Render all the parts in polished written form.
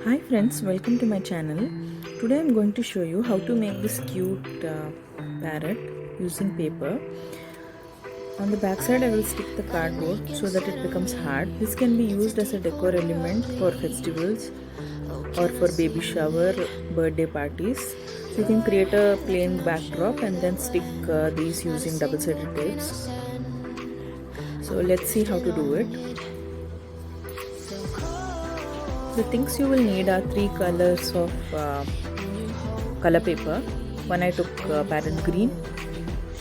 Hi friends, welcome to my channel. Today I'm going to show you how to make this cute parrot using paper. On the back side I will stick the cardboard so that it becomes hard. This can be used as a decor element for festivals or for baby shower, birthday parties. So you can create a plain backdrop and then stick these using double-sided tapes. So let's see how to do it. The things you will need are 3 colors of color paper. One I took parrot green,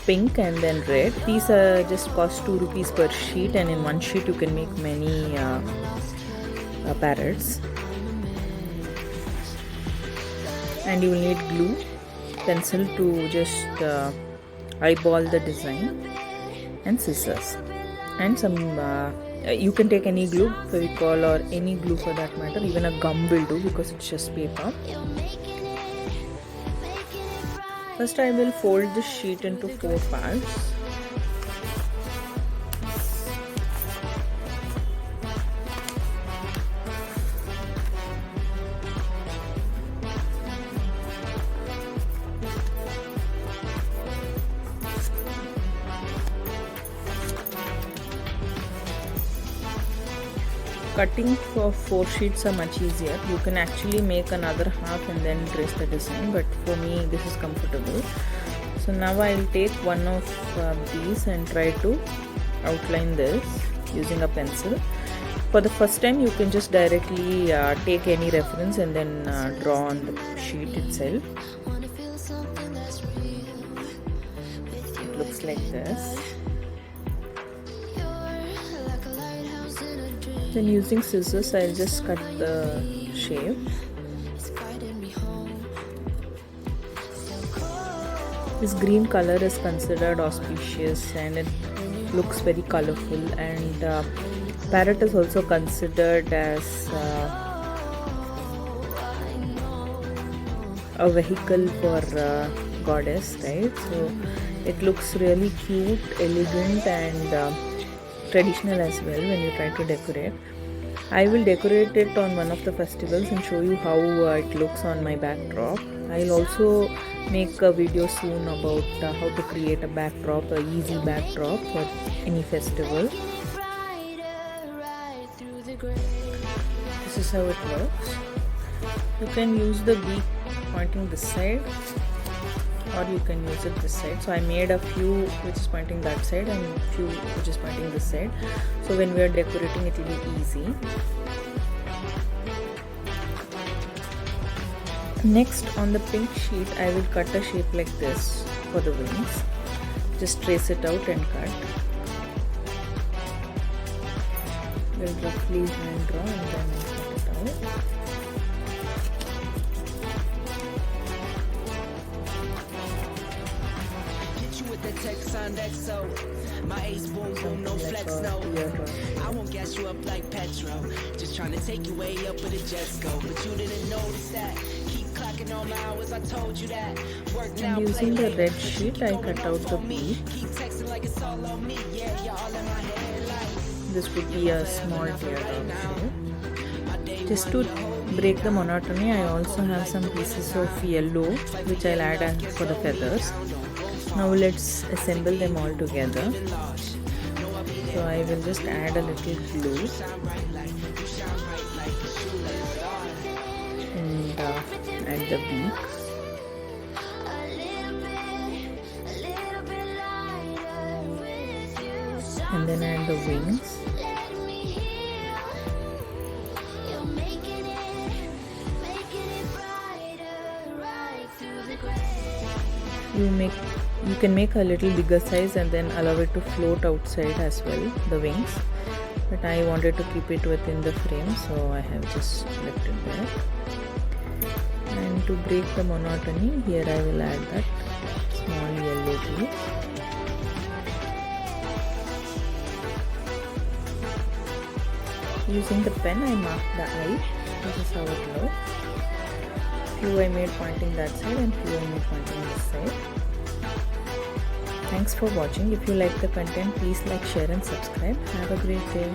pink and then red. These just cost 2 rupees per sheet, and in one sheet you can make many parrots. And you will need glue, pencil to just eyeball the design, and scissors, and some you can take any glue, Fevicol or any glue for that matter. Even a gum will do because it's just paper. First I will fold this sheet into 4 parts. Cutting for 4 sheets are much easier. You can actually make another half and then trace the design, but for me this is comfortable. So now I'll take one of these and try to outline this using a pencil. For the first time you can just directly take any reference and then draw on the sheet itself. It looks like this. Then using scissors I'll just cut the shape. This green color is considered auspicious and it looks very colorful, and parrot is also considered as a vehicle for goddess, right? So it looks really cute, elegant and traditional as well when you try to decorate. I will decorate it on one of the festivals and show you how it looks on my backdrop. I'll also make a video soon about how to create a backdrop, a easy backdrop for any festival. This is how it works. You can use the beak pointing this side, or you can use it this side. So I made a few which is pointing that side and a few which is pointing this side, so when we are decorating it will be easy. Next, on the pink sheet I will cut a shape like this for the wings. Just trace it out and cut. We'll roughly hand draw and then cut it out. My ace boom boom, no flex, no. I won't gas you up like petrol. Just trying to take you way up with a jet go. But you didn't notice that. Keep clocking all my hours, I told you that. Work now, using the red sheet, I cut out the beak. Keep texting like it's all on me. Yeah, you're all in my head like. This would be a small teardrop shape. Just to break the monotony, I also have some pieces of yellow which I'll add for the feathers. Now let's assemble them all together. So I will just add a little glue and add the beak, and then add the wings. You can make a little bigger size and then allow it to float outside as well, the wings, but I wanted to keep it within the frame, so I have just left it there. And to break the monotony, here I will add that small yellow piece. Using the pen I marked the eye. This is how it looks. Few I made pointing that side and few I made pointing this side. Thanks for watching. If you like the content, please like, share and subscribe. Have a great day.